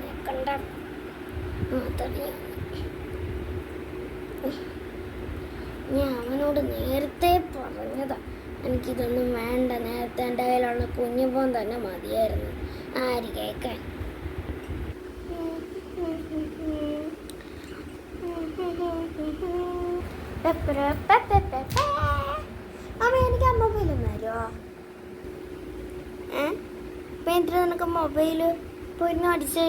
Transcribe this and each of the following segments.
നിൽക്കണ്ട. ഞാൻ അവനോട് നേരത്തെ പറഞ്ഞതാ എനിക്കിതൊന്നും വേണ്ട, നേരത്തെ എൻ്റെ കയ്യിലുള്ള കുഞ്ഞുപോൻ തന്നെ മതിയായിരുന്നു. ആര് കേൾക്കാൻ. അമ്മ എനിക്ക് ആ മൊബൈലൊന്നും തരുമോ? ഇപ്പം എന്തിനാ നിനക്ക് മൊബൈല്? പോയിരുന്നു അടിച്ചേ.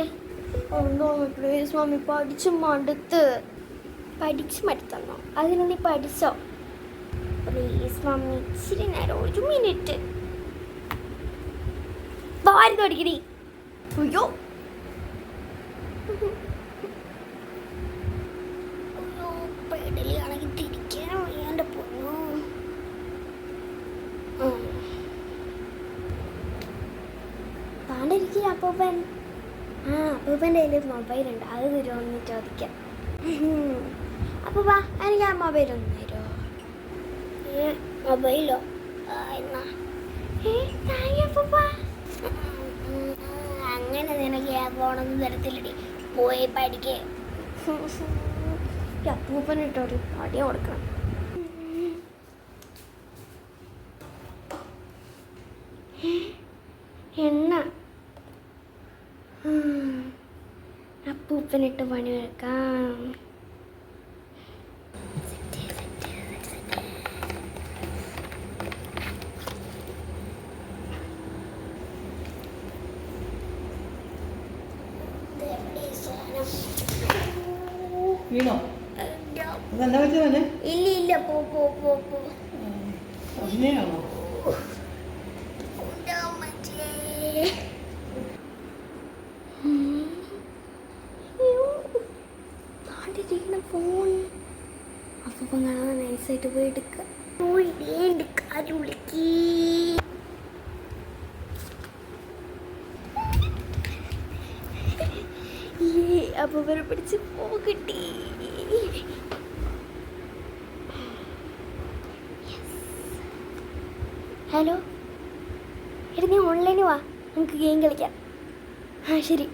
ഒന്നോ പ്ലീസ് മമ്മി, പഠിച്ച് മടുത്തന്നോ? അതിന് നീ പഠിച്ചോ? പ്ലീസ് മമ്മി, ഇച്ചിരി നേരം, 1 മിനിറ്റ്. വാരി തുടക്കടി. അയ്യോ പെടലിയാണെങ്കിൽ തിരിക്കാൻ വയ്യാൻ്റെ പൊന്നു. താണ്ടിരിക്കുക അപ്പൂപ്പൻ. അപ്പൂപ്പൻ്റെ കയ്യിൽ മൊബൈലുണ്ട്, അത് തരുമോന്ന് ചോദിക്കാം. അപ്പോൾ വാ, എനിക്ക് ആ മൊബൈലൊന്നും തരുമോ? മൊബൈലോ? എന്നാ അങ്ങനെ നിനക്ക് ആ ഫോണൊന്നും തരത്തില്ലടി, പോയി പഠിക്കേ. അപ്പൂപ്പനിട്ടോടി അടി കൊടുക്കണം. എണ്ണ അപ്പൂപ്പനിട്ട് പണി വെക്കാം. വീണോ? അതെന്താ പറ്റുമോ? ഇല്ല പോ. അങ്ങനെയാണോ? ഫോൺ അപ്പം കാണാൻ നൈസായിട്ട് പോയി എടുക്കുക. പോയി കാര്യം വിളിക്കേ. അപ്പൊ വരെ പിടിച്ച് പോകട്ടി. ഹലോ എടി, നീ ഓൺലൈനിൽ വാ, നമുക്ക് ഗെയിം കളിക്കാം. ശരി.